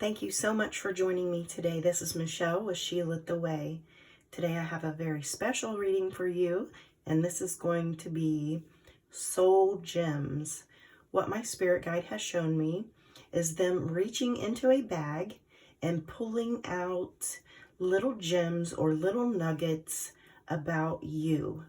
Thank you so much for joining me today. This is Michelle with shelittheway. Today I have a very special reading for you, and this is going to be soul gems. What my spirit guide has shown me is them reaching into a bag and pulling out little gems or little nuggets about you.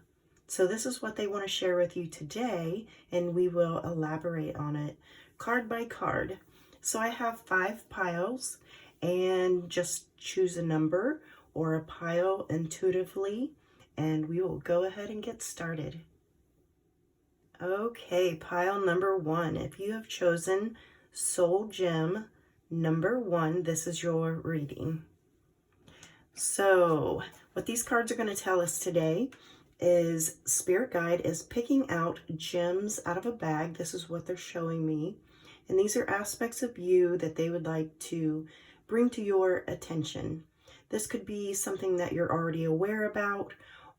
So this is what they want to share with you today, and we will elaborate on it card by card. So I have 5 piles, and just choose a number or a pile intuitively, and we will go ahead and get started. Okay, pile number 1. If you have chosen soul gem number 1, this is your reading. So what these cards are going to tell us today is spirit guide is picking out gems out of a bag. This is what they're showing me. And these are aspects of you that they would like to bring to your attention. This could be something that you're already aware about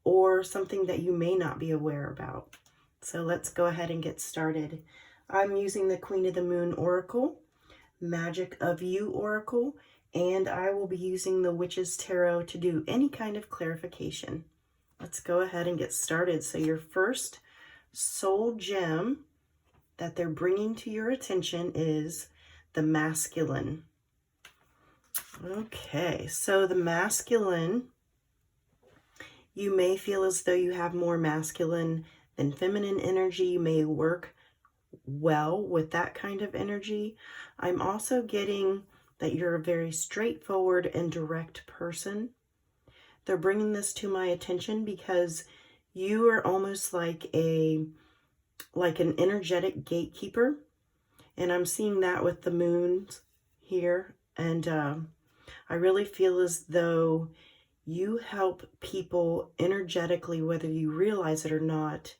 or something that you may not be aware about. So let's go ahead and get started. I'm using the Queen of the Moon Oracle, Magic of You Oracle, and I will be using the Witch's Tarot to do any kind of clarification. Let's go ahead and get started. So your first soul gem that they're bringing to your attention is the masculine. Okay, so the masculine, you may feel as though you have more masculine than feminine energy. You may work well with that kind of energy. I'm also getting that you're a very straightforward and direct person. They're bringing this to my attention because you are almost like an energetic gatekeeper, and I'm seeing that with the moons here, and I really feel as though you help people energetically, whether you realize it or not,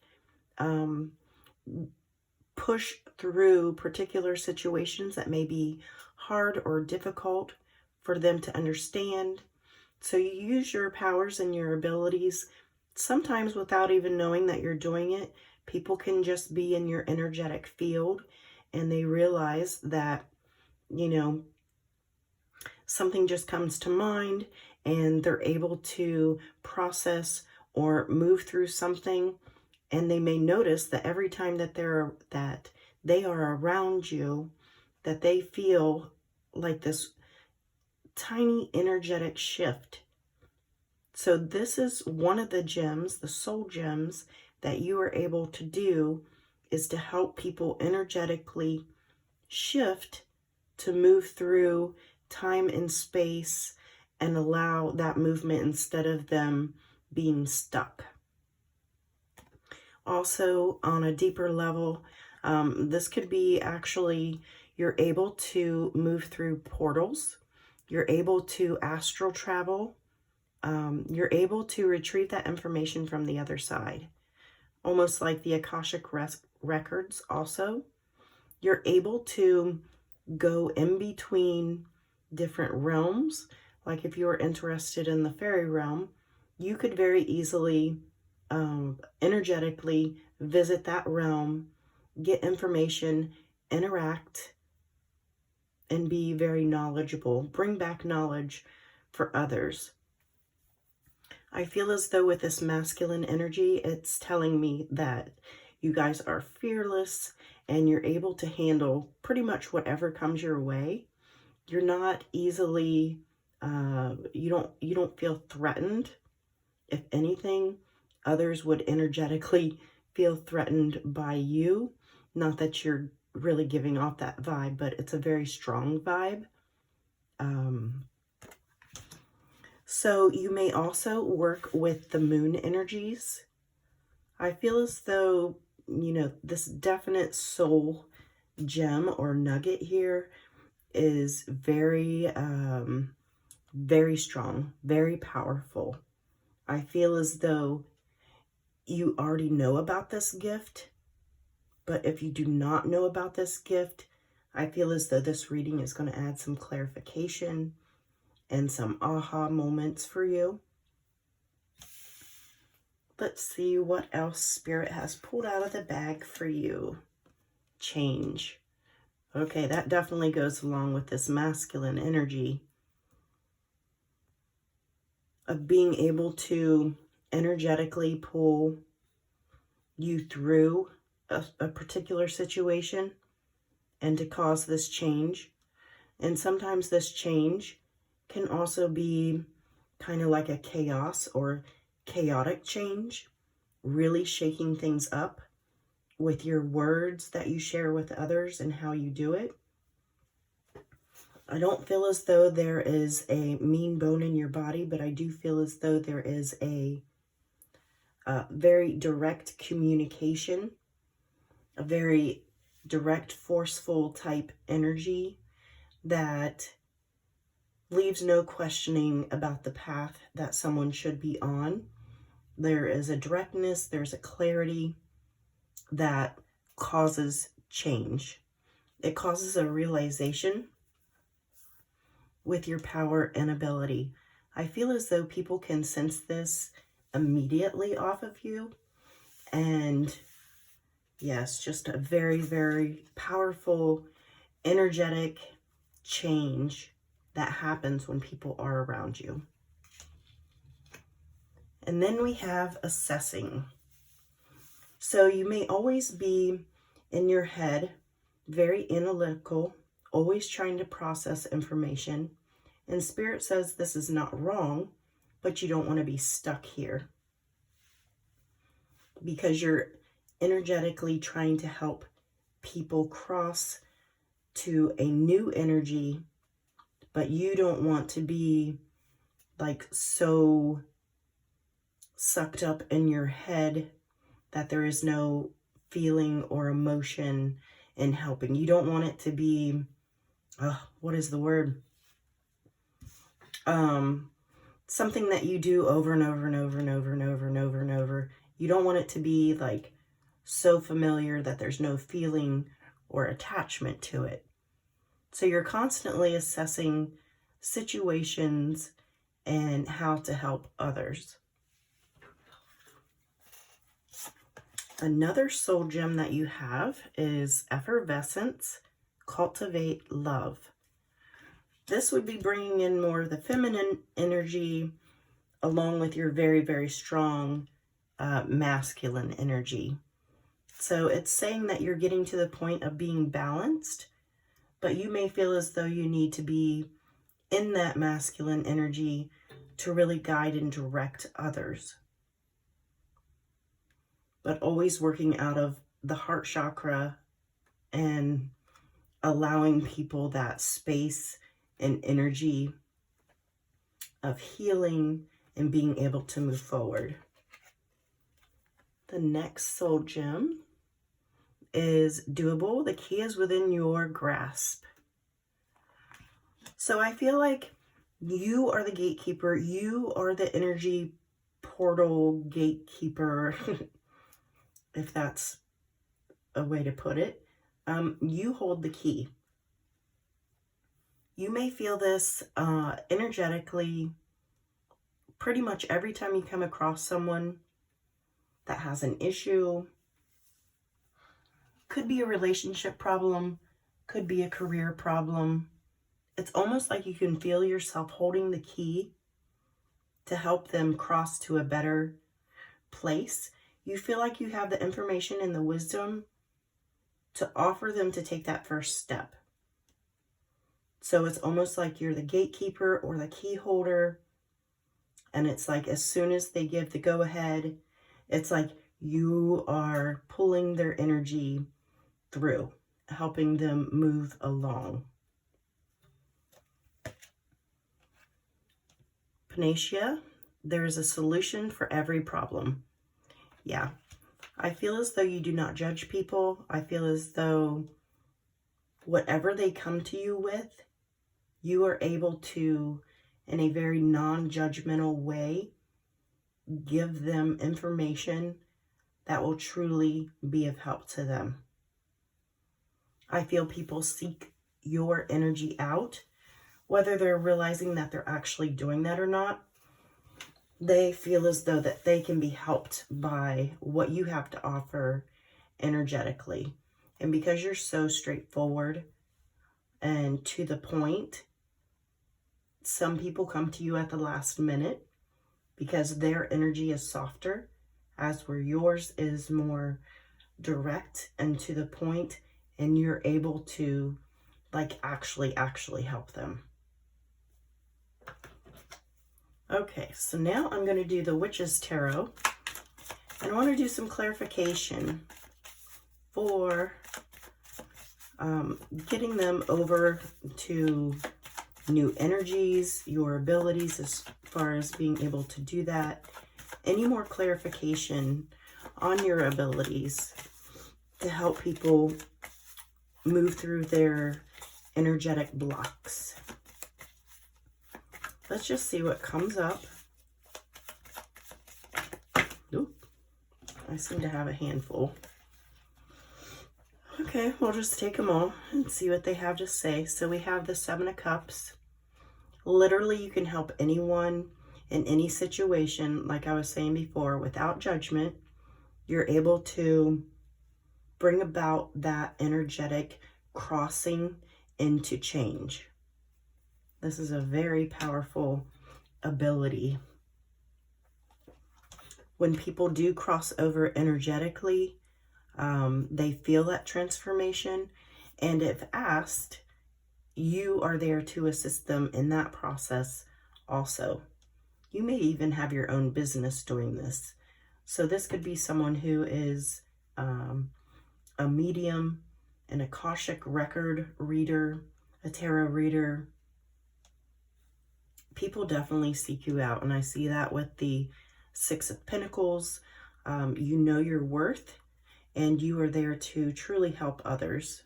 push through particular situations that may be hard or difficult for them to understand. So you use your powers and your abilities sometimes without even knowing that you're doing it. People can just be in your energetic field and they realize that, something just comes to mind and they're able to process or move through something. And they may notice that every time that they are around you, that they feel like this tiny energetic shift. So this is one of the gems, the soul gems, that you are able to do, is to help people energetically shift to move through time and space and allow that movement instead of them being stuck. Also, on a deeper level, this could be actually you're able to move through portals. You're able to astral travel. You're able to retrieve that information from the other side, almost like the Akashic records. Also, you're able to go in between different realms. Like if you were interested in the fairy realm, you could very easily energetically visit that realm, get information, interact, and be very knowledgeable, bring back knowledge for others. I feel as though with this masculine energy, it's telling me that you guys are fearless and you're able to handle pretty much whatever comes your way. You're not easily, you don't feel threatened. If anything, others would energetically feel threatened by you. Not that you're really giving off that vibe, but it's a very strong vibe. So you may also work with the moon energies. I feel as though, this definite soul gem or nugget here is very, very strong, very powerful. I feel as though you already know about this gift, but if you do not know about this gift, I feel as though this reading is going to add some clarification and some aha moments for you. Let's see what else Spirit has pulled out of the bag for you. Change. Okay, that definitely goes along with this masculine energy of being able to energetically pull you through a particular situation and to cause this change. And sometimes this change can also be kind of like a chaos or chaotic change, really shaking things up with your words that you share with others and how you do it. I don't feel as though there is a mean bone in your body, but I do feel as though there is a very direct communication, a very direct, forceful type energy that leaves no questioning about the path that someone should be on. There is a directness, there's a clarity that causes change. It causes a realization with your power and ability. I feel as though people can sense this immediately off of you. And yes, just a very, very powerful, energetic change that happens when people are around you. And then we have assessing. So you may always be in your head, very analytical, always trying to process information. And Spirit says this is not wrong, but you don't want to be stuck here because you're energetically trying to help people cross to a new energy, but you don't want to be like so sucked up in your head that there is no feeling or emotion in helping. You don't want it to be, what is the word? Something that you do over and over and over and over and over and over and over. You don't want it to be like so familiar that there's no feeling or attachment to it. So you're constantly assessing situations and how to help others. Another soul gem that you have is effervescence, cultivate love. This would be bringing in more of the feminine energy along with your very, very strong masculine energy. So it's saying that you're getting to the point of being balanced, but you may feel as though you need to be in that masculine energy to really guide and direct others. But always working out of the heart chakra and allowing people that space and energy of healing and being able to move forward. The next soul gem is doable. The key is within your grasp. So I feel like you are the gatekeeper. You are the energy portal gatekeeper, if that's a way to put it. You hold the key. You may feel this energetically pretty much every time you come across someone that has an issue. Could be a relationship problem, could be a career problem. It's almost like you can feel yourself holding the key to help them cross to a better place. You feel like you have the information and the wisdom to offer them to take that first step. So it's almost like you're the gatekeeper or the key holder. And it's like as soon as they give the go-ahead, it's like you are pulling their energy through, helping them move along. Panacea, there is a solution for every problem. Yeah, I feel as though you do not judge people. I feel as though whatever they come to you with, you are able to, in a very non-judgmental way, give them information that will truly be of help to them. I feel people seek your energy out, whether they're realizing that they're actually doing that or not. They feel as though that they can be helped by what you have to offer energetically. And because you're so straightforward and to the point. Some people come to you at the last minute because their energy is softer, as where yours is more direct and to the point, and you're able to like actually help them. Okay, so now I'm going to do the Witch's Tarot, and I want to do some clarification for getting them over to new energies, your abilities as far as being able to do that. Any more clarification on your abilities to help people move through their energetic blocks. Let's just see what comes up. Oop, I seem to have a handful. Okay, we'll just take them all and see what they have to say. So we have the Seven of Cups. Literally, you can help anyone in any situation, like I was saying before, without judgment. You're able to bring about that energetic crossing into change. This is a very powerful ability. When people do cross over energetically, they feel that transformation, and if asked, you are there to assist them in that process also. You may even have your own business doing this. So this could be someone who is a medium, an Akashic record reader, a tarot reader. People definitely seek you out, and I see that with the Six of Pentacles. You know your worth, and you are there to truly help others,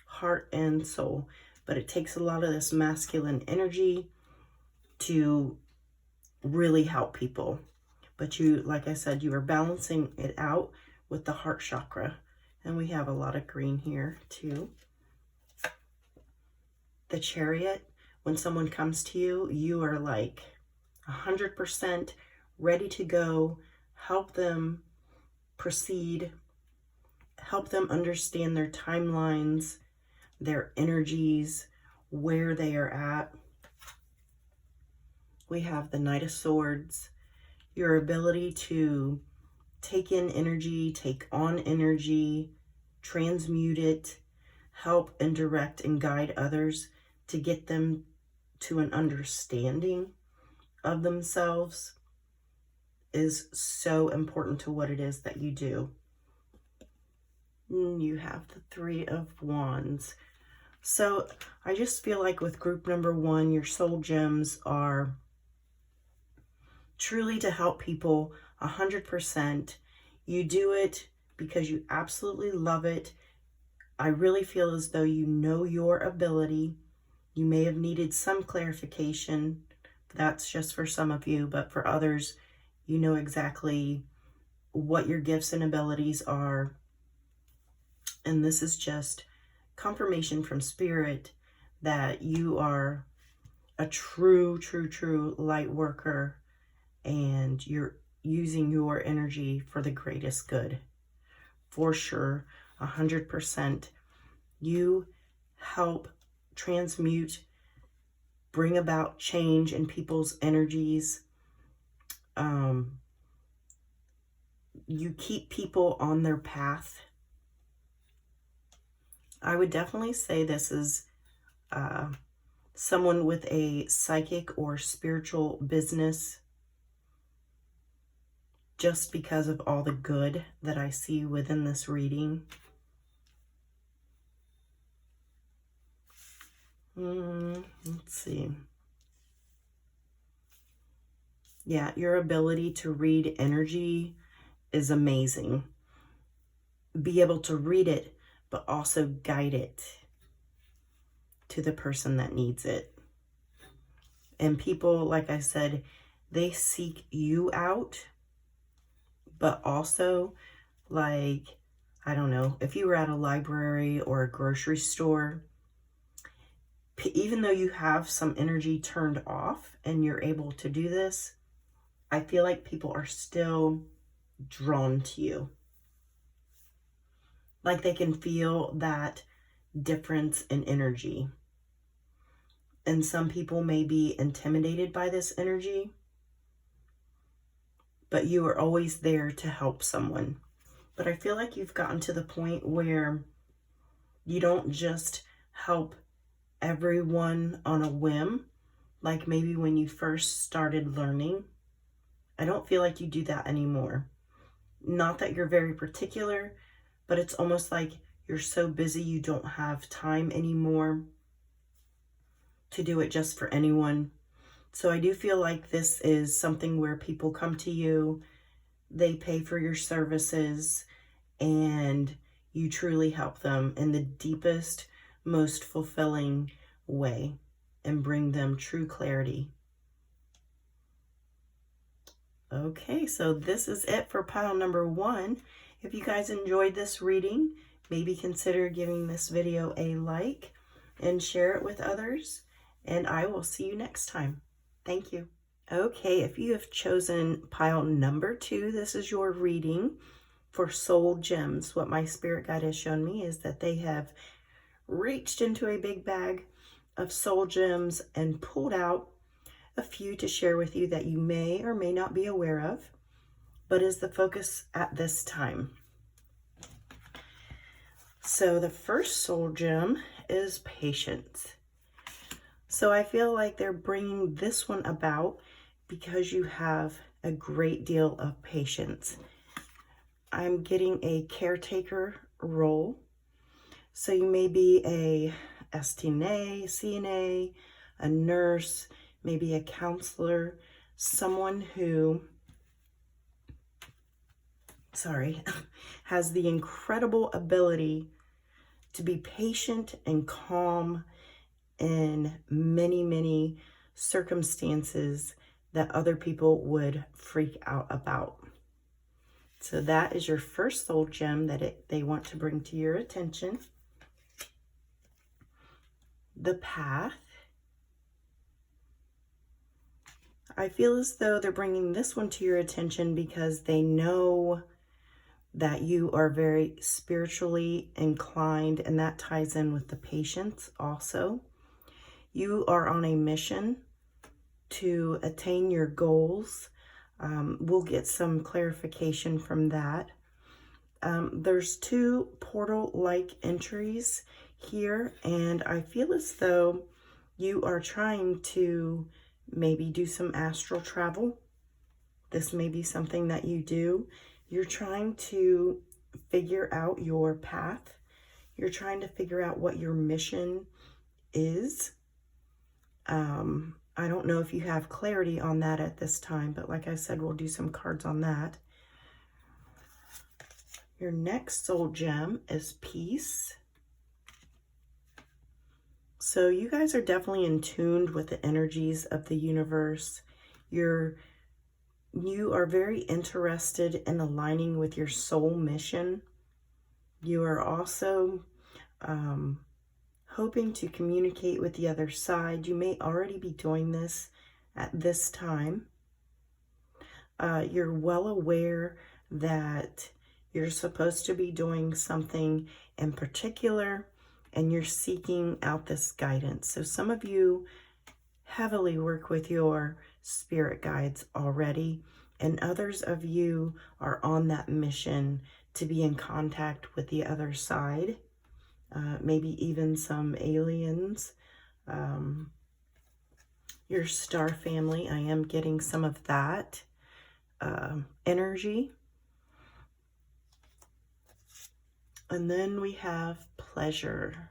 heart and soul. But it takes a lot of this masculine energy to really help people. But you, like I said, you are balancing it out with the heart chakra. And we have a lot of green here too. The Chariot, when someone comes to you, you are like 100% ready to go, help them proceed, help them understand their timelines, their energies, where they are at. We have the Knight of Swords, your ability to take in energy, take on energy, transmute it, help and direct and guide others to get them to an understanding of themselves is so important to what it is that you do. And you have the Three of Wands. So I just feel like with group number one, your soul gems are truly to help people 100%. You do it because you absolutely love it. I really feel as though you know your ability. You may have needed some clarification. That's just for some of you, but for others, you know exactly what your gifts and abilities are. And this is just confirmation from Spirit that you are a true light worker, and you're using your energy for the greatest good. For sure, 100%. You help transmute, bring about change in people's energies. You keep people on their path. I would definitely say this is someone with a psychic or spiritual business, just because of all the good that I see within this reading. Let's see. Yeah, your ability to read energy is amazing. Be able to read it, but also guide it to the person that needs it. And people, like I said, they seek you out, but also, like, I don't know, if you were at a library or a grocery store, even though you have some energy turned off and you're able to do this, I feel like people are still drawn to you. Like they can feel that difference in energy. And some people may be intimidated by this energy, but you are always there to help someone. But I feel like you've gotten to the point where you don't just help everyone on a whim, like maybe when you first started learning. I don't feel like you do that anymore. Not that you're very particular, but it's almost like you're so busy you don't have time anymore to do it just for anyone. So I do feel like this is something where people come to you, they pay for your services, and you truly help them in the deepest, most fulfilling way and bring them true clarity. Okay, so this is it for pile number 1. If you guys enjoyed this reading, maybe consider giving this video a like and share it with others. And I will see you next time. Thank you. Okay, if you have chosen pile number 2, this is your reading for soul gems. What my spirit guide has shown me is that they have reached into a big bag of soul gems and pulled out a few to share with you that you may or may not be aware of, but is the focus at this time. So the first soul gem is patience. So I feel like they're bringing this one about because you have a great deal of patience. I'm getting a caretaker role. So you may be a STNA, CNA, a nurse, maybe a counselor, someone who, has the incredible ability to be patient and calm in many, many circumstances that other people would freak out about. So that is your first soul gem that they want to bring to your attention. The path. I feel as though they're bringing this one to your attention because they know that you are very spiritually inclined, and that ties in with the patience also. You are on a mission to attain your goals. We'll get some clarification from that. There's 2 portal-like entries here, and I feel as though you are trying to maybe do some astral travel. This may be something that you do. You're trying to figure out your path. You're trying to figure out what your mission is. I don't know if you have clarity on that at this time, but like I said, we'll do some cards on that. Your next soul gem is peace. So you guys are definitely in tune with the energies of the universe. You are very interested in aligning with your soul mission. You are also hoping to communicate with the other side. You may already be doing this at this time. You're well aware that you're supposed to be doing something in particular, and you're seeking out this guidance. So some of you heavily work with your spirit guides already, and others of you are on that mission to be in contact with the other side, maybe even some aliens, your star family. I am getting some of that energy. And then we have pleasure.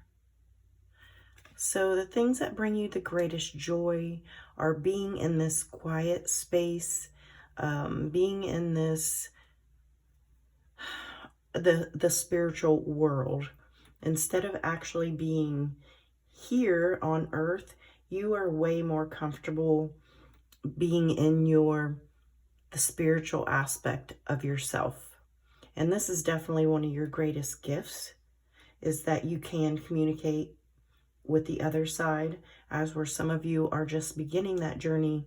So the things that bring you the greatest joy are being in this quiet space, being in this, the spiritual world. Instead of actually being here on earth, you are way more comfortable being in the spiritual aspect of yourself. And this is definitely one of your greatest gifts, is that you can communicate with the other side. As where some of you are just beginning that journey,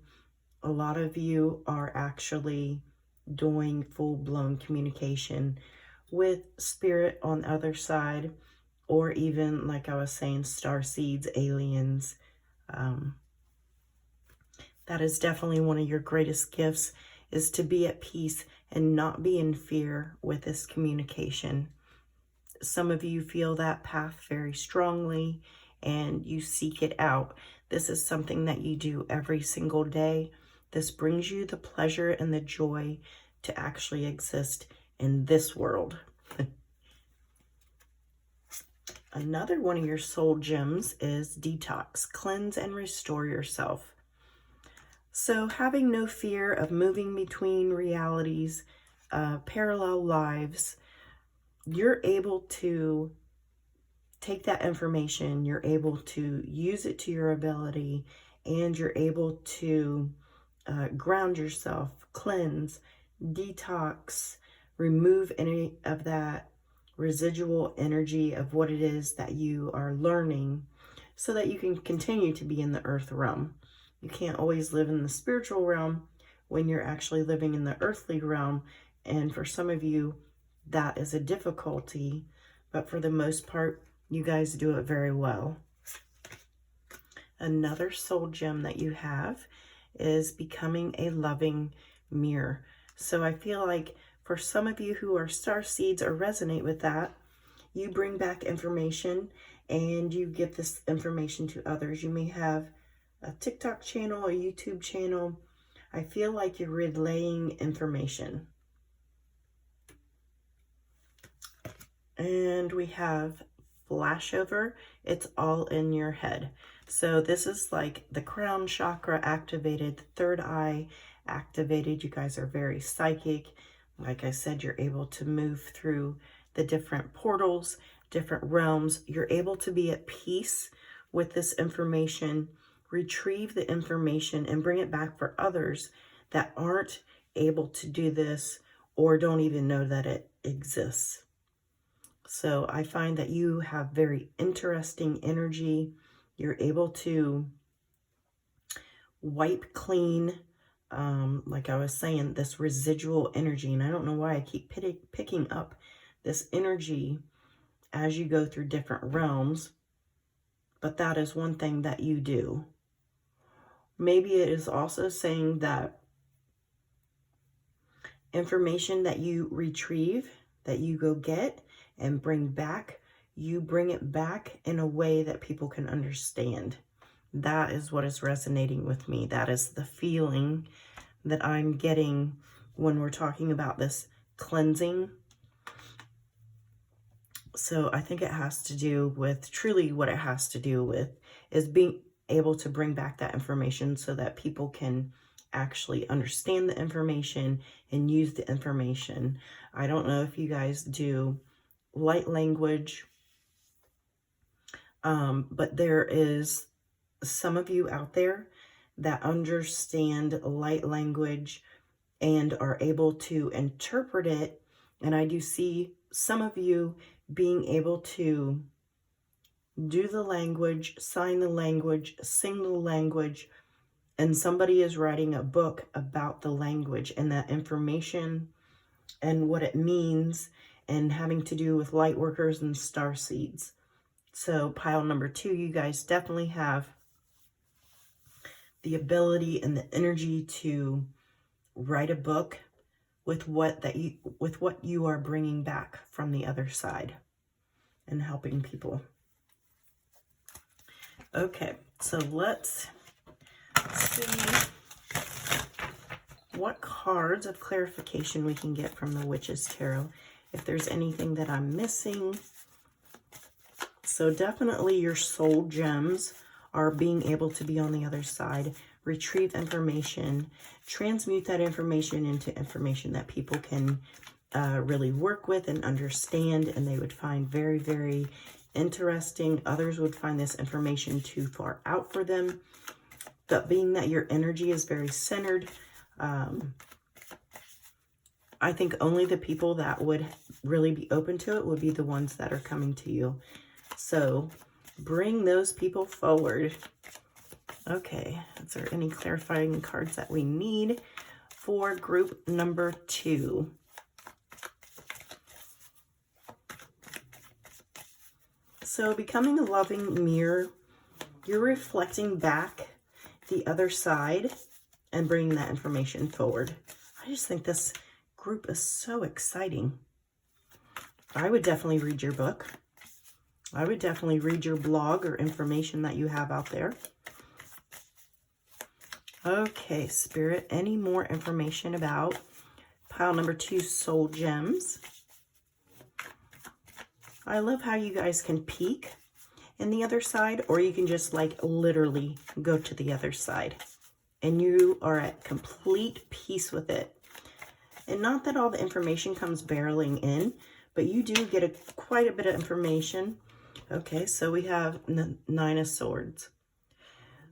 a lot of you are actually doing full-blown communication with spirit on the other side, or even, like I was saying, star seeds, aliens. That is definitely one of your greatest gifts, is to be at peace and not be in fear with this communication. Some of you feel that path very strongly and you seek it out. This is something that you do every single day. This brings you the pleasure and the joy to actually exist in this world. Another one of your soul gems is detox, cleanse and restore yourself. So having no fear of moving between realities, parallel lives, you're able to take that information, you're able to use it to your ability, and you're able to ground yourself, cleanse, detox, remove any of that residual energy of what it is that you are learning, so that you can continue to be in the earth realm. You can't always live in the spiritual realm when you're actually living in the earthly realm. And for some of you, that is a difficulty, but for the most part, you guys do it very well. Another soul gem that you have is becoming a loving mirror. So I feel like for some of you who are star seeds or resonate with that, you bring back information and you give this information to others. You may have a TikTok channel, a YouTube channel. I feel like you're relaying information. And we have flashover. It's all in your head. So this is like the crown chakra activated, the third eye activated. You guys are very psychic. Like I said, you're able to move through the different portals, different realms. You're able to be at peace with this information, retrieve the information and bring it back for others that aren't able to do this or don't even know that it exists. So I find that you have very interesting energy. You're able to wipe clean, like I was saying, this residual energy. And I don't know why I keep picking up this energy as you go through different realms, but that is one thing that you do. Maybe it is also saying that information that you retrieve, that you go get and bring back, you bring it back in a way that people can understand. That is what is resonating with me. That is the feeling that I'm getting when we're talking about this cleansing. So I think it has to do with, truly what it has to do with is being able to bring back that information so that people can actually understand the information and use the information. I don't know if you guys do light language, but there is some of you out there that understand light language and are able to interpret it. And I do see some of you being able to do the language, sign the language, sing the language, and somebody is writing a book about the language and that information and what it means, and having to do with light workers and star seeds. So pile number 2, you guys definitely have the ability and the energy to write a book with what you are bringing back from the other side and helping people. Okay, so let's see what cards of clarification we can get from the Witch's Tarot, if there's anything that I'm missing. So definitely your soul gems are being able to be on the other side, retrieve information, transmute that information into information that people can really work with and understand, and they would find very, very interesting. Others would find this information too far out for them. But being that your energy is very centered, I think only the people that would really be open to it would be the ones that are coming to you. So bring those people forward. Okay, is there any clarifying cards that we need for group number 2? So becoming a loving mirror, you're reflecting back the other side and bringing that information forward. I just think this group is so exciting. I would definitely read your book. I would definitely read your blog or information that you have out there. Okay, Spirit, any more information about pile number 2, Soul Gems? I love how you guys can peek in the other side, or you can just like literally go to the other side and you are at complete peace with it. And not that all the information comes barreling in, but you do get quite a bit of information. Okay, so we have the 9 of Swords.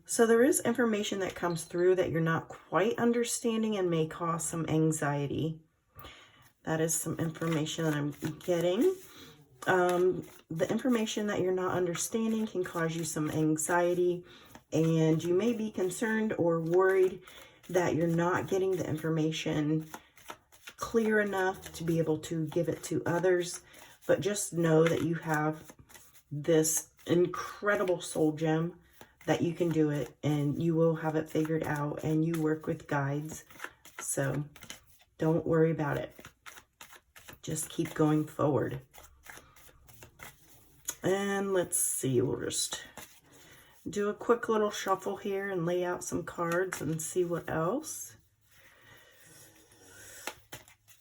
So there is information that comes through that you're not quite understanding and may cause some anxiety. That is some information that I'm getting. The information that you're not understanding can cause you some anxiety, and you may be concerned or worried that you're not getting the information clear enough to be able to give it to others. But just know that you have this incredible soul gem, that you can do it and you will have it figured out, and you work with guides. So don't worry about it. Just keep going forward. And let's see, we'll just do a quick little shuffle here and lay out some cards and see what else.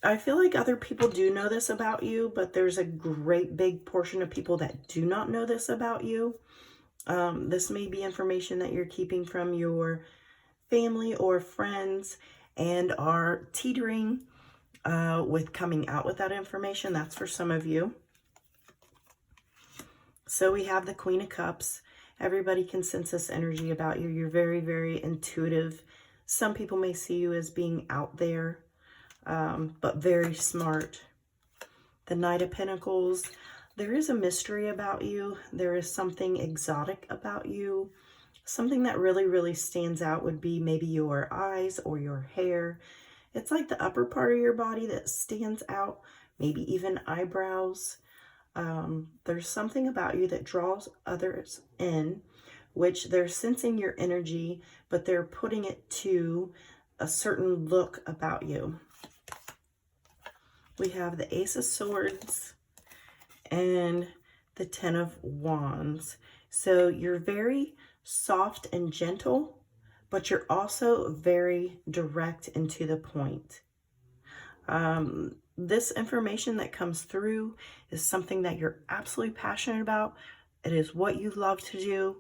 I feel like other people do know this about you, but there's a great big portion of people that do not know this about you. This may be information that you're keeping from your family or friends and are teetering with coming out with that information. That's for some of you. So we have the Queen of Cups. Everybody can sense this energy about you. You're very, very intuitive. Some people may see you as being out there, but very smart. The Knight of Pentacles. There is a mystery about you. There is something exotic about you. Something that really, really stands out would be maybe your eyes or your hair. It's like the upper part of your body that stands out, maybe even eyebrows. There's something about you that draws others in, which they're sensing your energy, but they're putting it to a certain look about you. We have the Ace of Swords and the 10 of Wands. So you're very soft and gentle, but you're also very direct and to the point. This information that comes through is something that you're absolutely passionate about. It is what you love to do.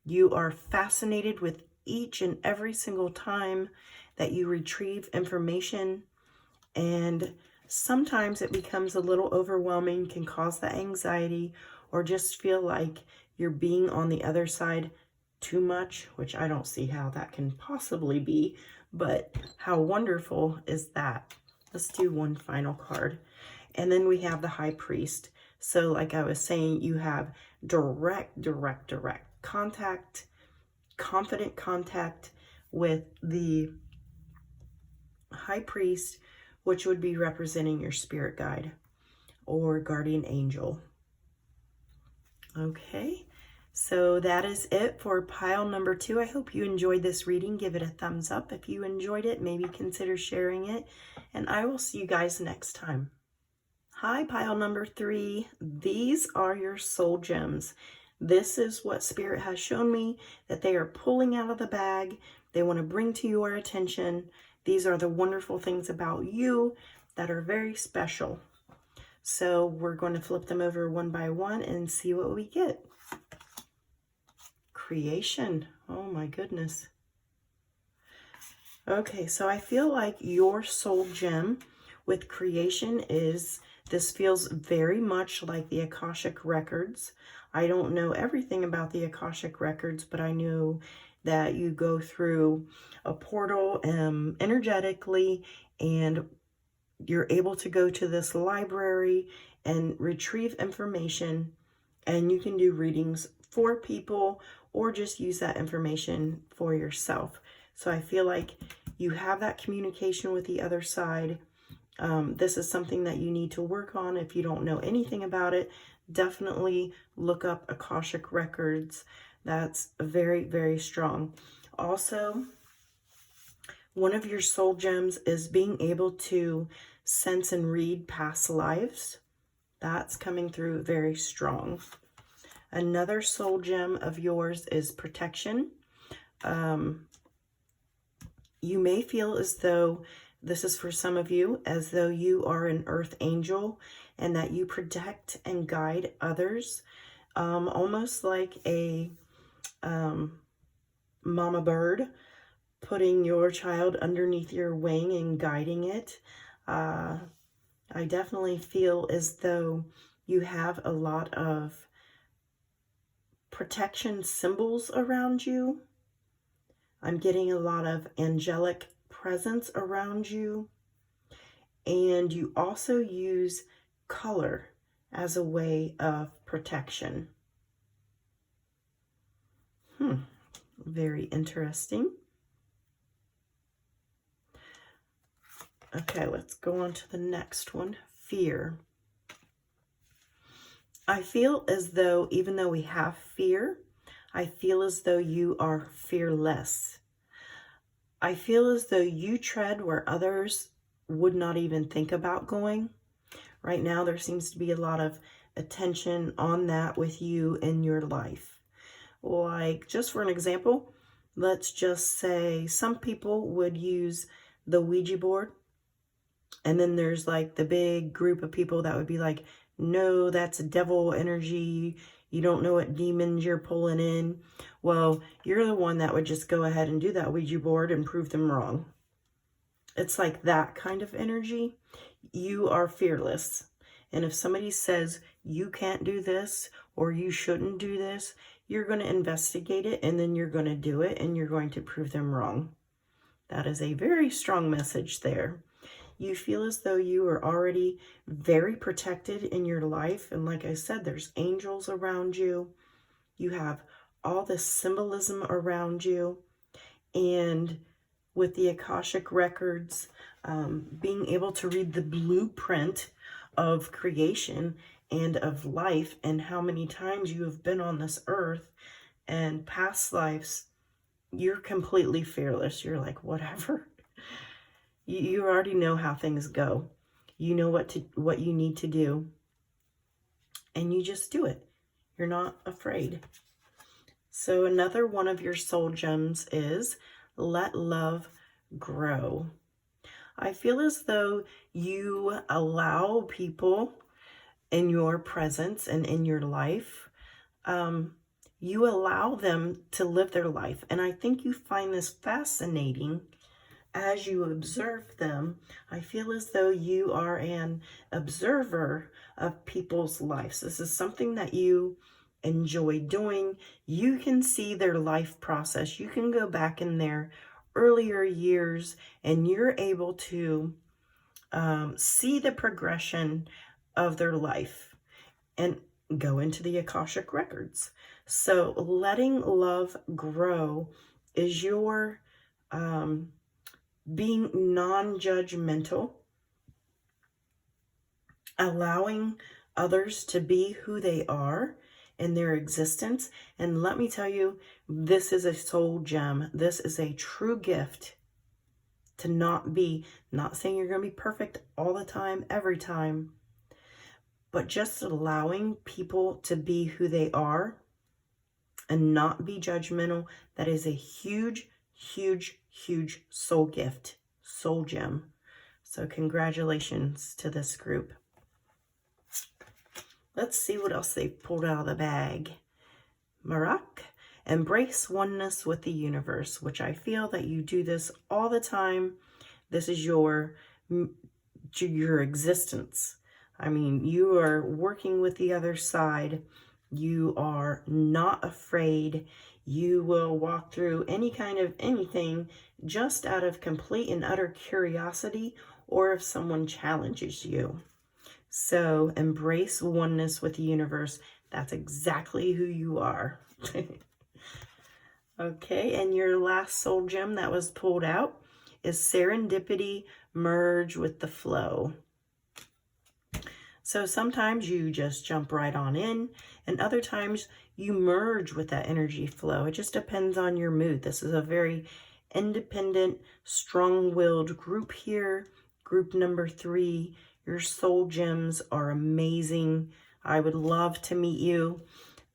You are fascinated with each and every single time that you retrieve information, and sometimes it becomes a little overwhelming, can cause the anxiety, or just feel like you're being on the other side too much, which I don't see how that can possibly be, but how wonderful is that? Let's do one final card. And then we have the High Priest. So like I was saying, you have direct contact, confident contact with the High Priest, which would be representing your spirit guide or guardian angel. Okay, so that is it for pile number 2. I hope you enjoyed this reading. Give it a thumbs up. If you enjoyed it, maybe consider sharing it. And I will see you guys next time. Hi, pile number 3. These are your soul gems. This is what Spirit has shown me that they are pulling out of the bag. They want to bring to your attention. These are the wonderful things about you that are very special. So we're going to flip them over one by one and see what we get. Creation. Oh my goodness. Okay, so I feel like your soul gem with creation is, this feels very much like the Akashic Records. I don't know everything about the Akashic Records, but I know that you go through a portal energetically, and you're able to go to this library and retrieve information, and you can do readings for people or just use that information for yourself. So I feel like you have that communication with the other side. This is something that you need to work on. If you don't know anything about it, definitely look up Akashic Records. That's very, very strong. Also, one of your soul gems is being able to sense and read past lives. That's coming through very strong. Another soul gem of yours is protection. You may feel as though, this is for some of you, as though you are an earth angel and that you protect and guide others, almost like a mama bird putting your child underneath your wing and guiding it. I definitely feel as though you have a lot of protection symbols around you. I'm getting a lot of angelic presence around you. And you also use color as a way of protection. Very interesting. Okay, let's go on to the next one. Fear. I feel as though, even though we have fear, I feel as though you are fearless. I feel as though you tread where others would not even think about going. Right now, there seems to be a lot of attention on that with you in your life. Like, just for an example, let's just say some people would use the Ouija board. And then there's like the big group of people that would be like, no, that's devil energy. You don't know what demons you're pulling in. Well, you're the one that would just go ahead and do that Ouija board and prove them wrong. It's like that kind of energy. You are fearless. And if somebody says you can't do this or you shouldn't do this, you're going to investigate it and then you're going to do it and you're going to prove them wrong. That is a very strong message there. You feel as though you are already very protected in your life. And like I said, there's angels around you. You have all this symbolism around you. And with the Akashic Records, being able to read the blueprint of creation and of life and how many times you have been on this earth and past lives, you're completely fearless. You're like, whatever. You already know how things go. You know what you need to do. And you just do it. You're not afraid. So another one of your soul gems is let love grow. I feel as though you allow people in your presence and in your life. You allow them to live their life. And I think you find this fascinating as you observe them. I feel as though you are an observer of people's lives. This is something that you enjoy doing. You can see their life process. You can go back in their earlier years and you're able to see the progression of their life and go into the Akashic Records. So letting love grow is your being non-judgmental, allowing others to be who they are in their existence. And let me tell you, this is a soul gem. This is a true gift to not saying you're going to be perfect all the time, every time, but just allowing people to be who they are and not be judgmental. That is a huge, huge, huge soul gift, soul gem. So congratulations to this group. Let's see what else they've pulled out of the bag. Marak, embrace oneness with the universe, which I feel that you do this all the time. This is your existence. I mean, you are working with the other side. You are not afraid. You will walk through any kind of anything just out of complete and utter curiosity, or if someone challenges you. So embrace oneness with the universe. That's exactly who you are. Okay, and your last soul gem that was pulled out is serendipity, merge with the flow. So sometimes you just jump right on in, and other times you merge with that energy flow. It just depends on your mood. This is a very independent, strong-willed group here. Group number 3. Your soul gems are amazing. I would love to meet you.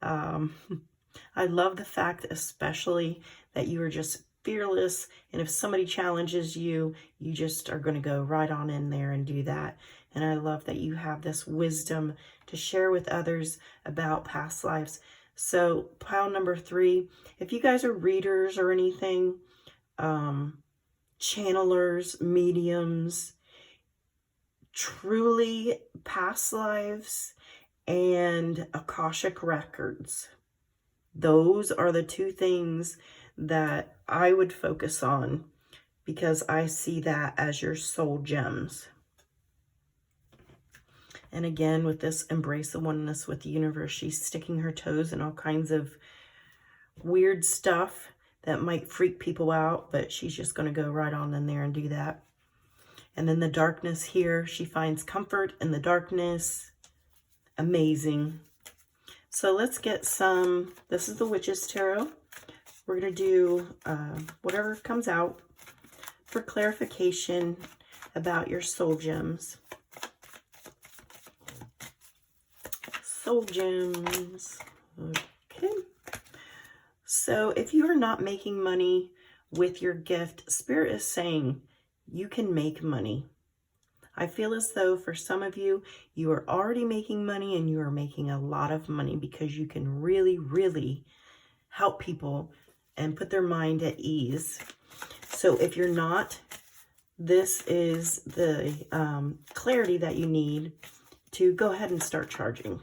I love the fact especially that you are just fearless, and if somebody challenges you, you just are going to go right on in there and do that. And I love that you have this wisdom to share with others about past lives. So pile number 3, if you guys are readers or anything, channelers, mediums, truly past lives, and Akashic records. Those are the 2 things that I would focus on, because I see that as your soul gems. And again, with this embrace the oneness with the universe, she's sticking her toes in all kinds of weird stuff that might freak people out, but she's just going to go right on in there and do that. And then the darkness here, she finds comfort in the darkness. Amazing. So let's get some, this is the Witch's Tarot. We're going to do whatever comes out for clarification about your soul gems. Soul gems. Okay. So if you are not making money with your gift, Spirit is saying you can make money. I feel as though for some of you, you are already making money, and you are making a lot of money because you can really, really help people and put their mind at ease. So if you're not, this is the clarity that you need to go ahead and start charging.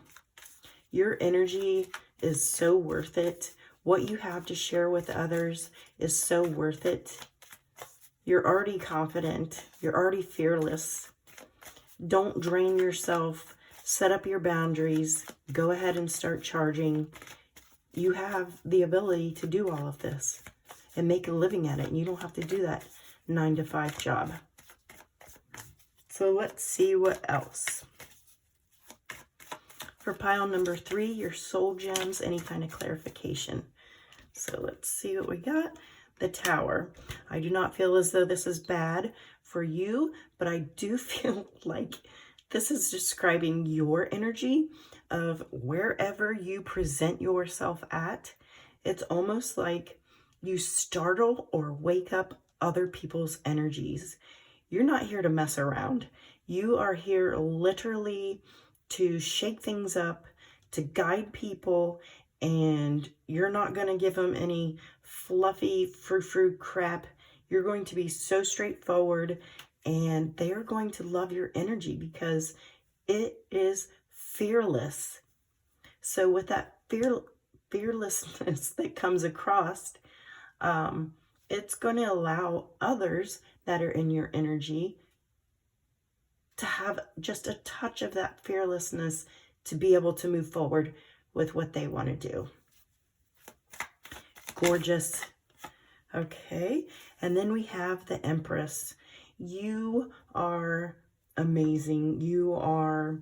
Your energy is so worth it. What you have to share with others is so worth it. You're already confident. You're already fearless. Don't drain yourself. Set up your boundaries. Go ahead and start charging. You have the ability to do all of this and make a living at it. And you don't have to do that 9-to-5 job. So let's see what else. For pile number 3, your soul gems, any kind of clarification. So let's see what we got. The Tower. I do not feel as though this is bad for you, but I do feel like this is describing your energy of wherever you present yourself at. It's almost like you startle or wake up other people's energies. You're not here to mess around. You are here literally to shake things up, to guide people, and you're not going to give them any fluffy frou-frou crap. You're going to be so straightforward, and they are going to love your energy because it is fearless. So with that fearlessness that comes across, it's going to allow others that are in your energy to have just a touch of that fearlessness to be able to move forward with what they want to do. Gorgeous. Okay, and then we have the Empress. You are amazing. You are,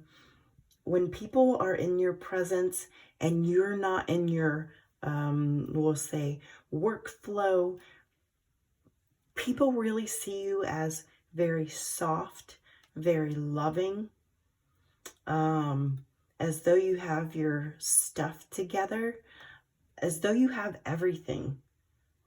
when people are in your presence and you're not in your, we'll say, workflow, people really see you as very soft, very loving, as though you have your stuff together, as though you have everything.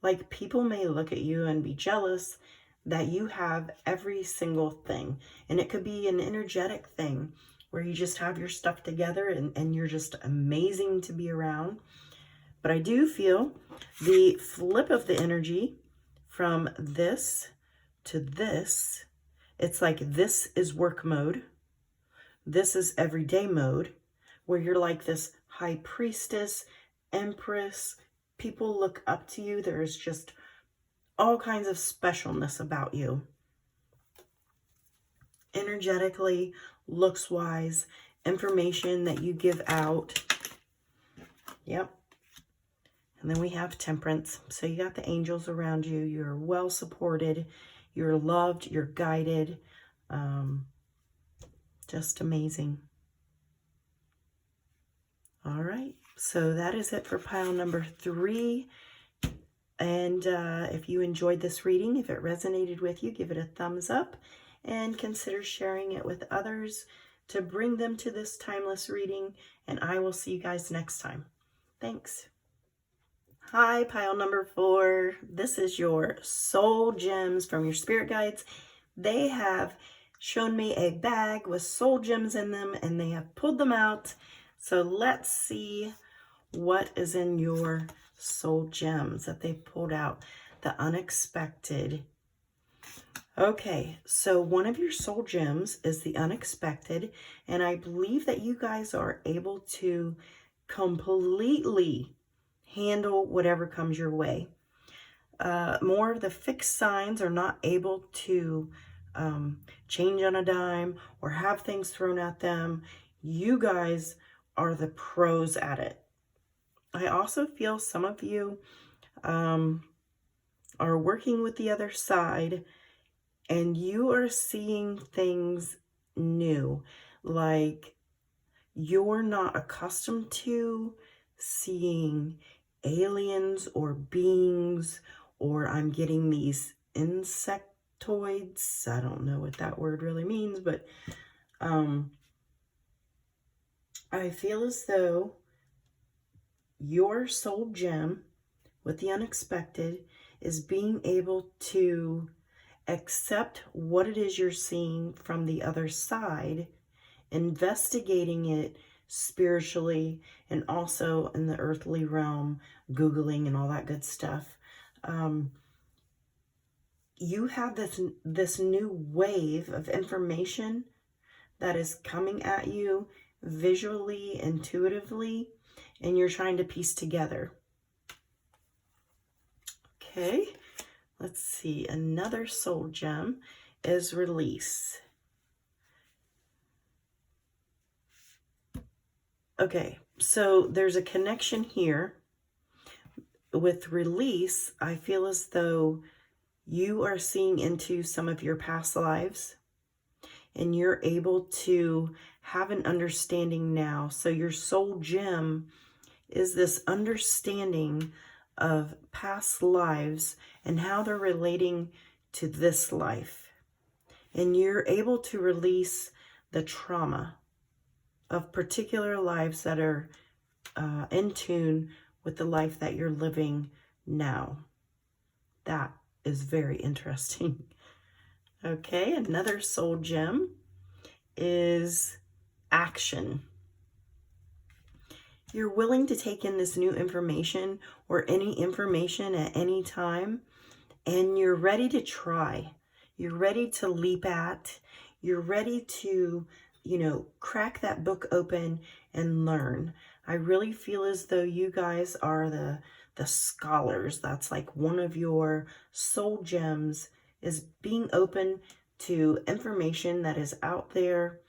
Like, people may look at you and be jealous that you have every single thing. And it could be an energetic thing where you just have your stuff together and you're just amazing to be around. But I do feel the flip of the energy from this to this. It's like this is work mode. This is everyday mode, where you're like this high priestess, empress. People look up to you. There's just all kinds of specialness about you. Energetically, looks-wise, information that you give out. Yep. And then we have Temperance. So you got the angels around you. You're well supported. You're loved. You're guided. Just amazing. All right, so that is it for pile number 3. And if you enjoyed this reading, if it resonated with you, give it a thumbs up and consider sharing it with others to bring them to this timeless reading. And I will see you guys next time. Thanks. Hi, pile number 4. This is your soul gems from your spirit guides. They have shown me a bag with soul gems in them, and they have pulled them out. So let's see what is in your soul gems that they pulled out. The unexpected. Okay, so one of your soul gems is the unexpected, and I believe that you guys are able to completely handle whatever comes your way. More of the fixed signs are not able to change on a dime or have things thrown at them. You guys are the pros at it. I also feel some of you are working with the other side, and you are seeing things new, like you're not accustomed to seeing aliens or beings, or I'm getting these insectoids. I don't know what that word really means, but I feel as though your soul gem with the unexpected is being able to accept what it is you're seeing from the other side, investigating it spiritually and also in the earthly realm, Googling and all that good stuff. You have this new wave of information that is coming at you visually, intuitively, and you're trying to piece together. Okay, let's see. Another soul gem is release. Okay, so there's a connection here. With release, I feel as though you are seeing into some of your past lives, and you're able to have an understanding now. So your soul gem is this understanding of past lives and how they're relating to this life. And you're able to release the trauma of particular lives that are in tune with the life that you're living now. That is very interesting. Okay, another soul gem is action. You're willing to take in this new information or any information at any time, and you're ready to try. You're ready to leap at. You're ready to, crack that book open and learn. I really feel as though you guys are the scholars. That's like one of your soul gems, is being open to information that is out there.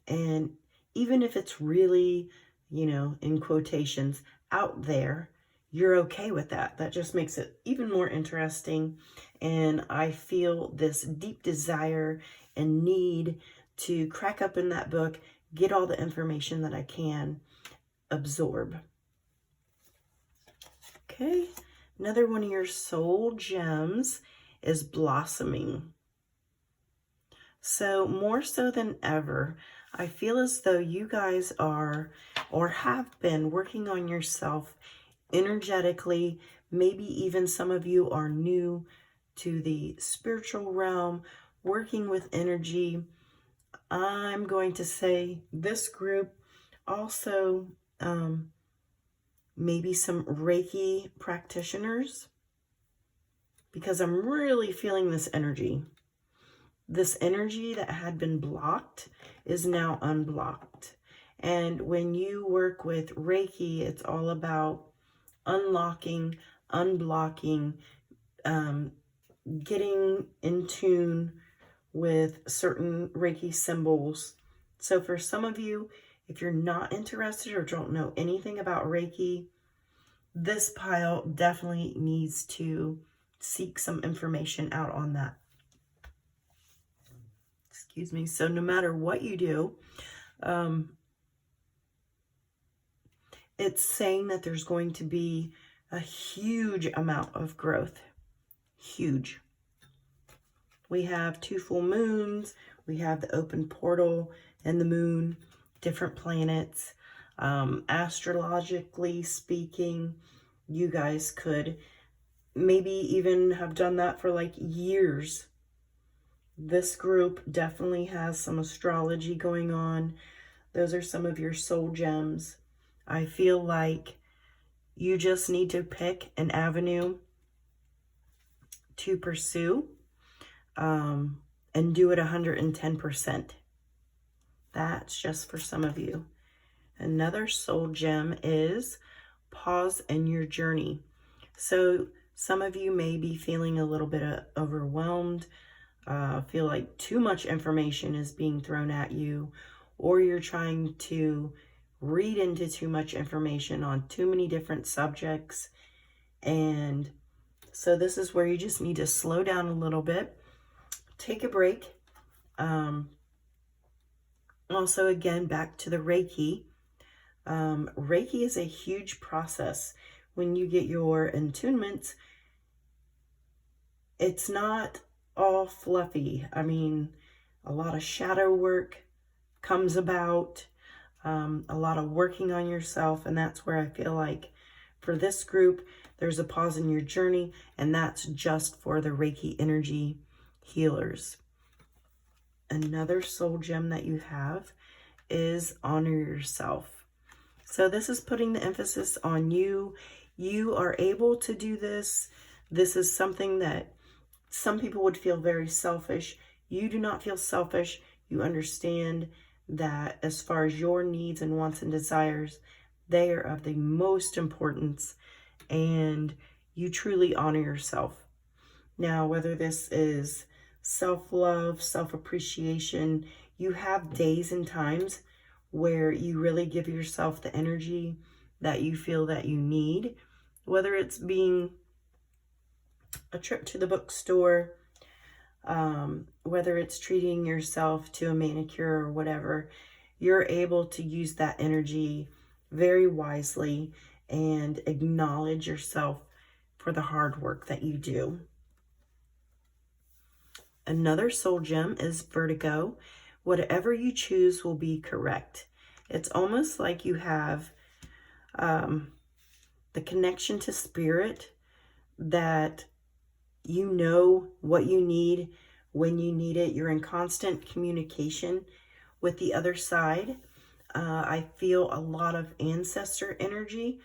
And even if it's really, in quotations, out there, you're okay with that. That just makes it even more interesting. And I feel this deep desire and need to crack up in that book, get all the information that I can absorb. Okay, another one of your soul gems is blossoming. So more so than ever, I feel as though you guys are or have been working on yourself energetically. Maybe even some of you are new to the spiritual realm, working with energy. I'm going to say this group also, maybe some Reiki practitioners, because I'm really feeling this energy. This energy that had been blocked is now unblocked. And when you work with Reiki, it's all about unlocking, unblocking, getting in tune with certain Reiki symbols. So for some of you, if you're not interested or don't know anything about Reiki, this pile definitely needs to seek some information out on that. Excuse me. So no matter what you do, It's saying that there's going to be a huge amount of growth. Huge. We have 2 full moons. We have the open portal and the moon, different planets. Astrologically speaking, you guys could maybe even have done that for like years. This group definitely has some astrology going on. Those are some of your soul gems. I feel like you just need to pick an avenue to pursue and do it 110%. That's just for some of you. Another soul gem is pause in your journey. So some of you may be feeling a little bit overwhelmed, feel like too much information is being thrown at you, or you're trying to read into too much information on too many different subjects. And so this is where you just need to slow down a little bit, take a break. Also, again, back to the Reiki. Reiki is a huge process. When you get your attunements, it's not all fluffy. I mean, a lot of shadow work comes about, a lot of working on yourself, and that's where I feel like for this group, there's a pause in your journey, and that's just for the Reiki energy healers. Another soul gem that you have is honor yourself. So this is putting the emphasis on you. You are able to do this. This is something that some people would feel very selfish. You do not feel selfish. You understand that as far as your needs and wants and desires, they are of the most importance, and you truly honor yourself. Now, whether this is self-love, self-appreciation, you have days and times where you really give yourself the energy that you feel that you need, whether it's being a trip to the bookstore, whether it's treating yourself to a manicure or whatever. You're able to use that energy very wisely and acknowledge yourself for the hard work that you do. Another soul gem is vertigo. Whatever you choose will be correct. It's almost like you have the connection to spirit, that you know what you need when you need it. You're in constant communication with the other side. I feel a lot of ancestor energy.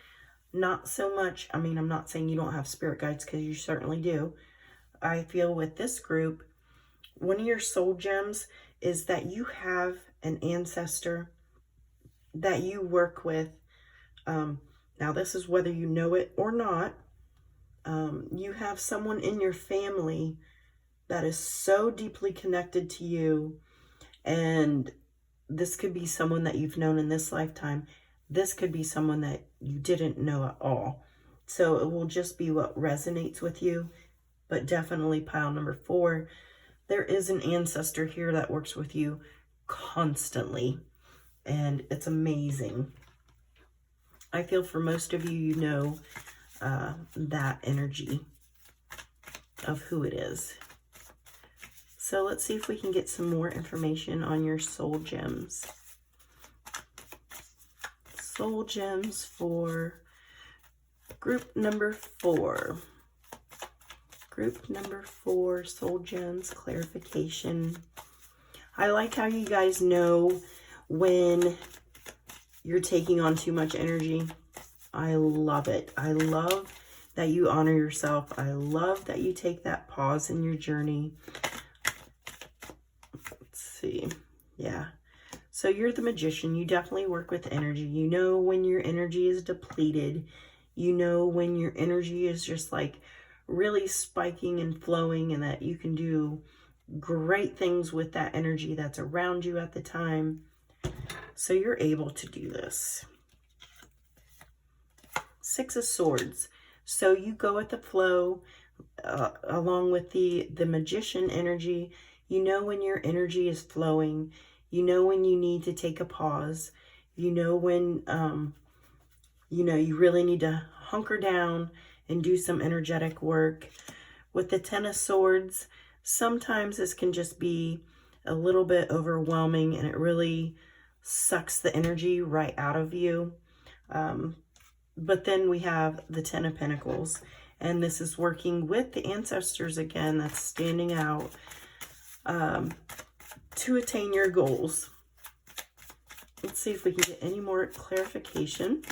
Not so much, I mean, I'm not saying you don't have spirit guides, because you certainly do. I feel with this group, one of your soul gems is that you have an ancestor that you work with. Now, this is whether you know it or not. You have someone in your family that is so deeply connected to you, and this could be someone that you've known in this lifetime. This could be someone that you didn't know at all. So it will just be what resonates with you. But definitely pile number 4, there is an ancestor here that works with you constantly, and it's amazing. I feel for most of you, you know that energy of who it is. So let's see if we can get some more information on your soul gems. Soul gems for group number 4. Group number 4, soul gems, clarification. I like how you guys know when you're taking on too much energy. I love it. I love that you honor yourself. I love that you take that pause in your journey. Let's see. Yeah. So you're the magician. You definitely work with energy. You know when your energy is depleted. You know when your energy is just like really spiking and flowing, and that you can do great things with that energy that's around you at the time. So you're able to do this. 6 of Swords. So you go with the flow along with the magician energy. You know when your energy is flowing. You know when you need to take a pause. You know when you know, you really need to hunker down and do some energetic work. With the Ten of Swords, sometimes this can just be a little bit overwhelming and it really sucks the energy right out of you. But then we have the Ten of Pentacles, and this is working with the ancestors again. That's standing out to attain your goals. Let's see if we can get any more clarification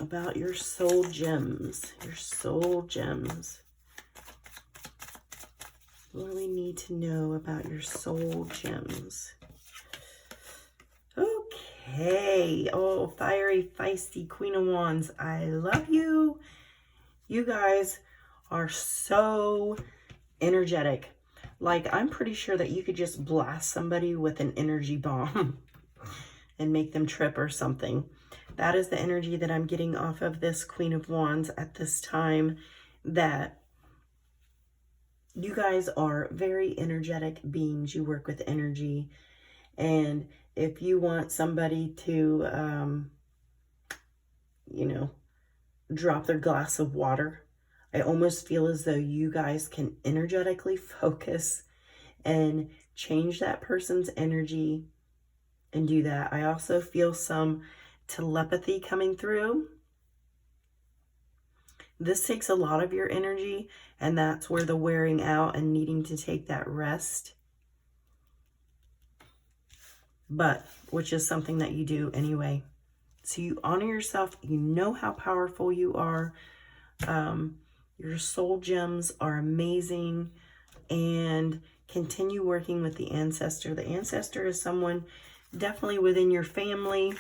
about your soul gems. Your soul gems. What do we need to know about your soul gems? Okay. Oh, fiery, feisty Queen of Wands. I love you. You guys are so energetic. Like, I'm pretty sure that you could just blast somebody with an energy bomb and make them trip or something. That is the energy that I'm getting off of this Queen of Wands at this time, that you guys are very energetic beings. You work with energy. And if you want somebody to, you know, drop their glass of water, I almost feel as though you guys can energetically focus and change that person's energy and do that. I also feel some telepathy coming through. This takes a lot of your energy, and that's where the wearing out and needing to take that rest. But, which is something that you do anyway. So you honor yourself. You know how powerful you are. Your soul gems are amazing. And continue working with the ancestor. The ancestor is someone definitely within your family.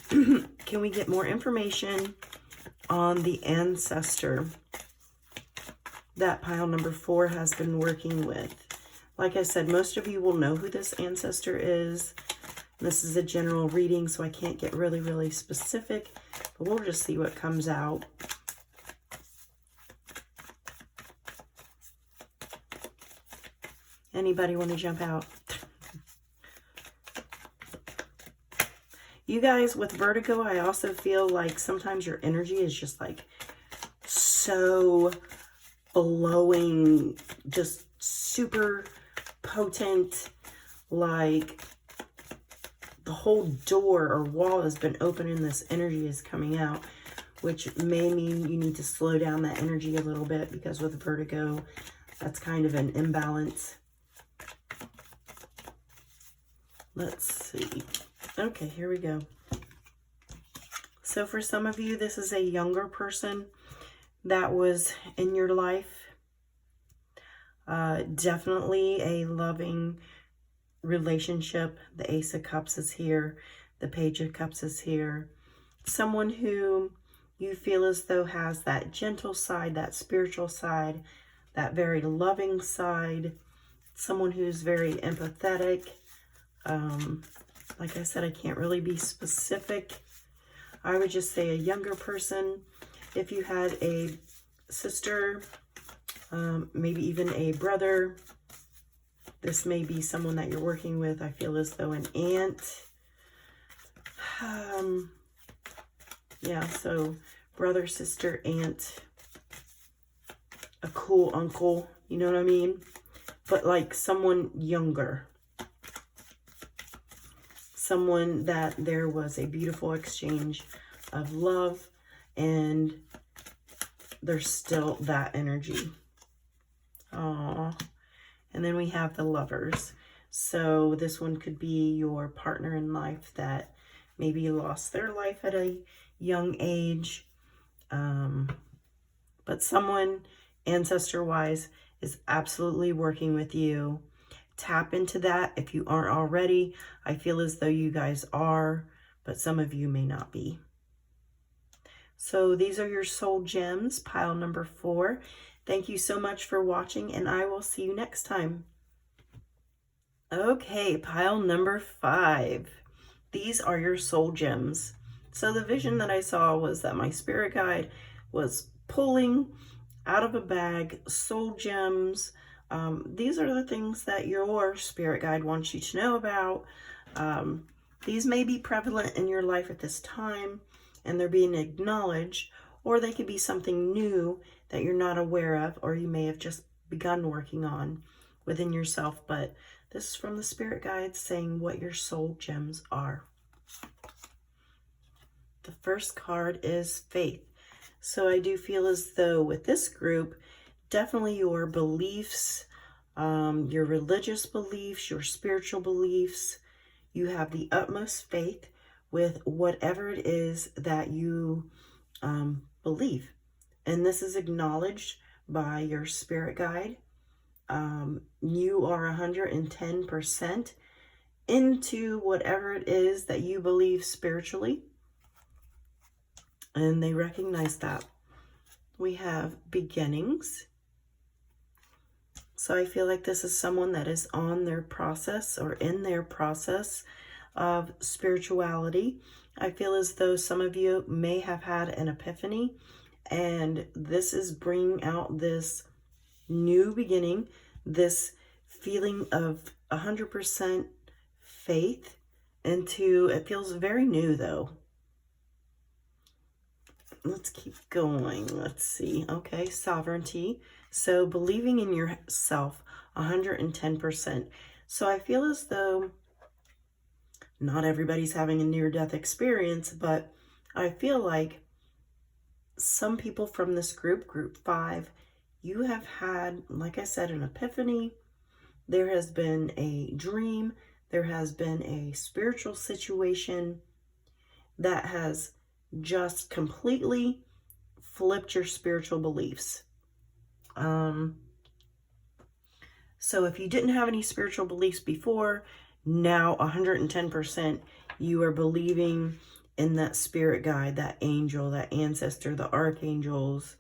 Can we get more information on the ancestor that pile number 4 has been working with? Like I said, most of you will know who this ancestor is. This is a general reading, so I can't get really, really specific, but we'll just see what comes out. Anybody want to jump out? You guys, with vertigo, I also feel like sometimes your energy is just like so flowing, just super potent, like the whole door or wall has been open and this energy is coming out, which may mean you need to slow down that energy a little bit, because with vertigo, that's kind of an imbalance. Let's see. Okay, here we go. So for some of you, this is a younger person that was in your life. Definitely a loving relationship. The Ace of Cups is here. The Page of Cups is here. Someone who you feel as though has that gentle side, that spiritual side, that very loving side. Someone who's very empathetic. Like I said, I can't really be specific. I would just say a younger person. If you had a sister, maybe even a brother, this may be someone that you're working with. I feel as though an aunt. Yeah, so brother, sister, aunt, a cool uncle, you know what I mean? But like someone younger. Someone that there was a beautiful exchange of love, and there's still that energy. Aww. And then we have the Lovers. So this one could be your partner in life that maybe lost their life at a young age. But someone, ancestor-wise, is absolutely working with you. Tap into that if you aren't already. I feel as though you guys are, but some of you may not be. So these are your soul gems, pile number 4. Thank you so much for watching, and I will see you next time. Okay, pile number 5. These are your soul gems. So the vision that I saw was that my spirit guide was pulling out of a bag soul gems. These are the things that your spirit guide wants you to know about. These may be prevalent in your life at this time, and they're being acknowledged, or they could be something new that you're not aware of, or you may have just begun working on within yourself. But this is from the spirit guides saying what your soul gems are. The first card is faith. So I do feel as though with this group, definitely your beliefs, your religious beliefs, your spiritual beliefs, you have the utmost faith with whatever it is that you believe. And this is acknowledged by your spirit guide. You are 110% into whatever it is that you believe spiritually. And they recognize that. We have beginnings. So I feel like this is someone that is on their process or in their process of spirituality. I feel as though some of you may have had an epiphany, and this is bringing out this new beginning, this feeling of 100% faith into, it feels very new though. Let's keep going. Let's see. Okay, sovereignty. So believing in yourself 110%. So I feel as though not everybody's having a near-death experience, but I feel like some people from this group 5, you have had, like I said, an epiphany. There has been a dream. There has been a spiritual situation that has just completely flipped your spiritual beliefs. So if you didn't have any spiritual beliefs before, now 110% you are believing in that spirit guide, that angel, that ancestor, the archangels.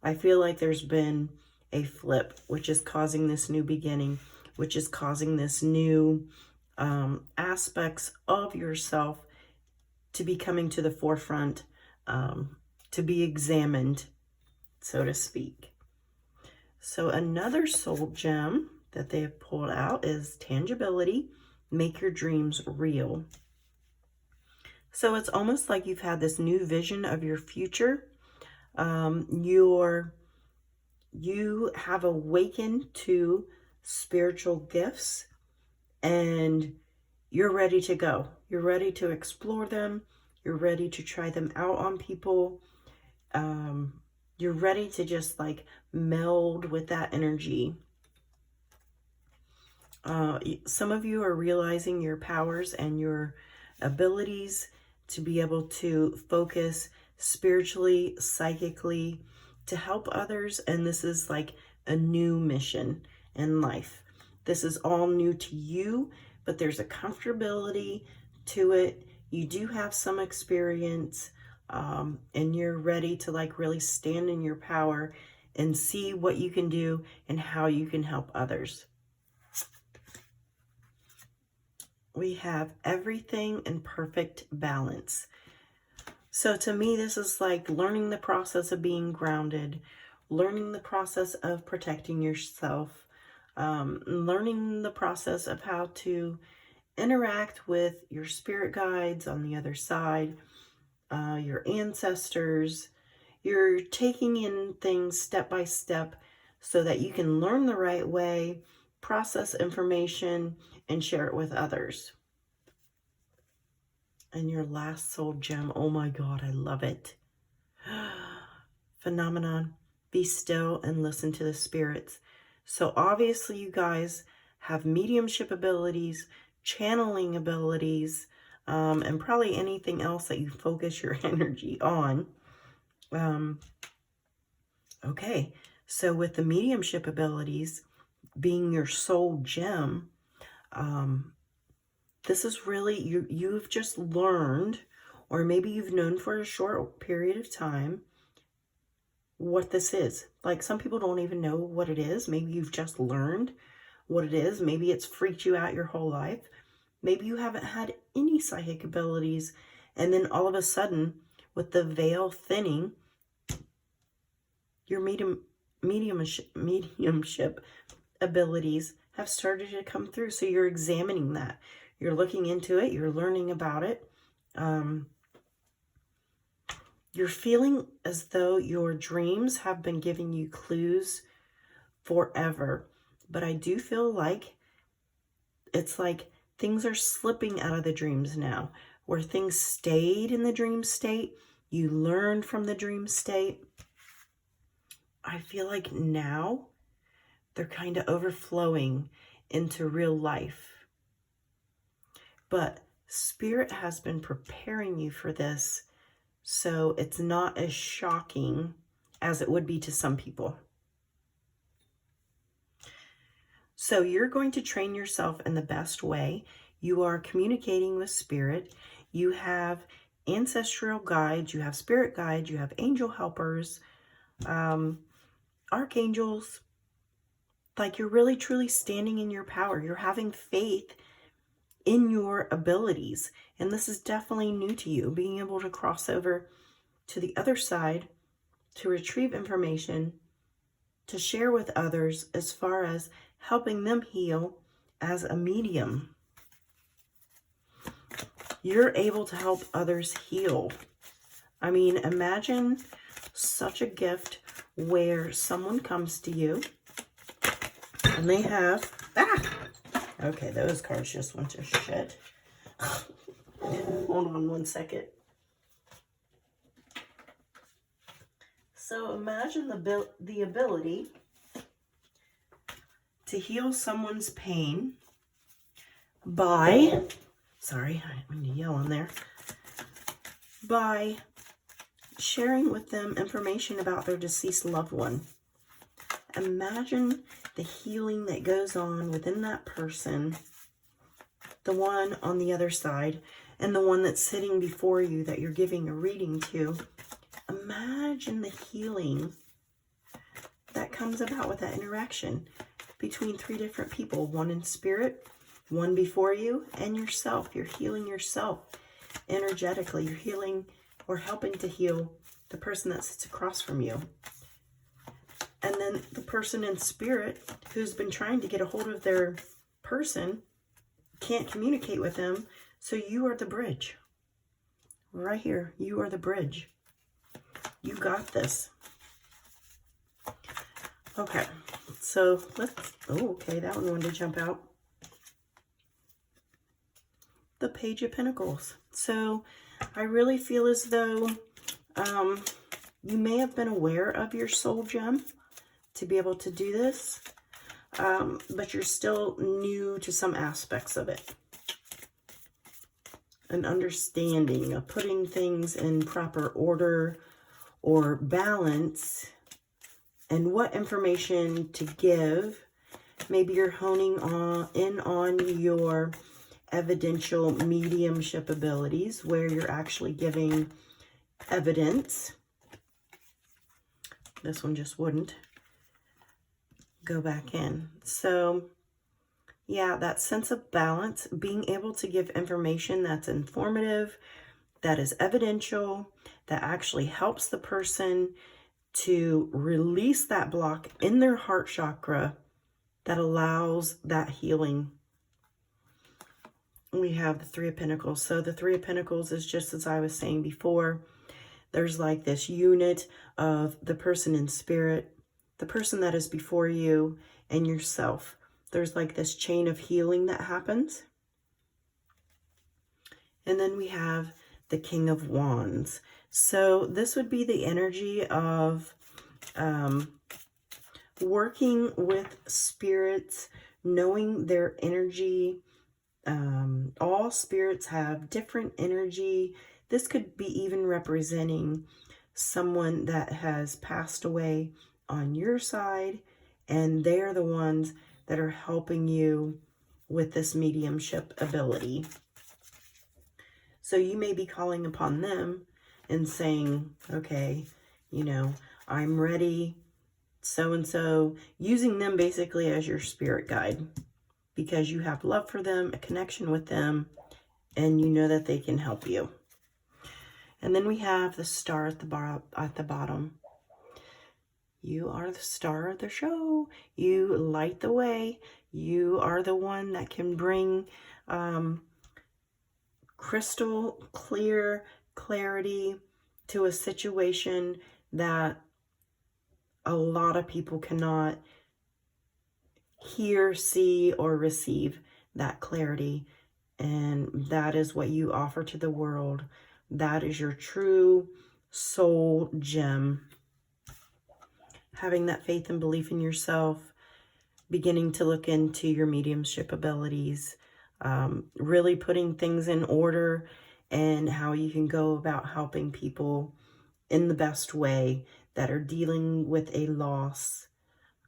I feel like there's been a flip, which is causing this new beginning, which is causing this new aspects of yourself to be coming to the forefront, to be examined, so to speak. So another soul gem that they have pulled out is tangibility. Make your dreams real. So it's almost like you've had this new vision of your future. You have awakened to spiritual gifts, and you're ready to go. You're ready to explore them. You're ready to try them out on people. You're ready to just like meld with that energy. Some of you are realizing your powers and your abilities to be able to focus spiritually, psychically, to help others. And this is like a new mission in life. This is all new to you, but there's a comfortability to it. You do have some experience, and you're ready to like really stand in your power and see what you can do and how you can help others. We have everything in perfect balance. So to me, this is like learning the process of being grounded, learning the process of protecting yourself, learning the process of how to interact with your spirit guides on the other side, your ancestors. You're taking in things step by step so that you can learn the right way, process information, and share it with others. And your last soul gem, oh my God, I love it. Phenomenon. Be still and listen to the spirits. So obviously you guys have mediumship abilities, channeling abilities, and probably anything else that you focus your energy on. Okay, so with the mediumship abilities being your soul gem, this is really, you've just learned, or maybe you've known for a short period of time what this is. Like some people don't even know what it is. Maybe you've just learned what it is. Maybe it's freaked you out your whole life. Maybe you haven't had any psychic abilities, and then all of a sudden, with the veil thinning, your mediumship abilities have started to come through. So you're examining that. You're looking into it. You're learning about it. You're feeling as though your dreams have been giving you clues forever. But I do feel like it's like things are slipping out of the dreams now. Where things stayed in the dream state, you learned from the dream state. I feel like now they're kind of overflowing into real life. But Spirit has been preparing you for this, so it's not as shocking as it would be to some people. So you're going to train yourself in the best way. You are communicating with Spirit. You have ancestral guides, you have spirit guides, you have angel helpers, archangels. Like, you're really truly standing in your power. You're having faith in your abilities. And this is definitely new to you, being able to cross over to the other side, to retrieve information, to share with others as far as helping them heal as a medium. You're able to help others heal. I mean, imagine such a gift where someone comes to you and they have, okay, those cards just went to shit. Hold on one second. So imagine the ability to heal someone's pain by, sorry, I didn't mean to yell on there, by sharing with them information about their deceased loved one. Imagine the healing that goes on within that person, the one on the other side, and the one that's sitting before you that you're giving a reading to. Imagine the healing that comes about with that interaction between three different people, one in spirit, one before you, and yourself. You're healing yourself energetically. You're healing or helping to heal the person that sits across from you. And then the person in spirit who's been trying to get a hold of their person can't communicate with them, so you are the bridge. Right here, you are the bridge. You got this. Okay, so let's, oh, okay, that one wanted to jump out. The Page of Pentacles. So I really feel as though you may have been aware of your soul gem to be able to do this, but you're still new to some aspects of it. An understanding of putting things in proper order or balance, and what information to give. Maybe you're honing in on your evidential mediumship abilities, where you're actually giving evidence. This one just wouldn't go back in. So yeah, that sense of balance, being able to give information that's informative, that is evidential, that actually helps the person to release that block in their heart chakra, that allows that healing. We have the Three of Pentacles. So the Three of Pentacles is just as I was saying before. There's like this unit of the person in spirit, the person that is before you, and yourself. There's like this chain of healing that happens. And then we have the King of Wands. So this would be the energy of working with spirits, knowing their energy. All spirits have different energy. This could be even representing someone that has passed away on your side, and they're the ones that are helping you with this mediumship ability. So you may be calling upon them and saying, okay, you know, I'm ready, so-and-so, using them basically as your spirit guide, because you have love for them, a connection with them, and you know that they can help you. And then we have the star at the bottom. You are the star of the show. You light the way. You are the one that can bring crystal clear clarity to a situation that a lot of people cannot hear, see, or receive that clarity. And that is what you offer to the world. That is your true soul gem. Having that faith and belief in yourself, beginning to look into your mediumship abilities, really putting things in order and how you can go about helping people in the best way that are dealing with a loss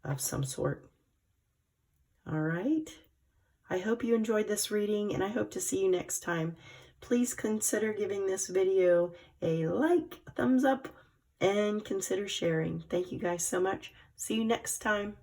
of some sort. All right. I hope you enjoyed this reading, and I hope to see you next time. Please consider giving this video a like, a thumbs up, and consider sharing. Thank you guys so much. See you next time.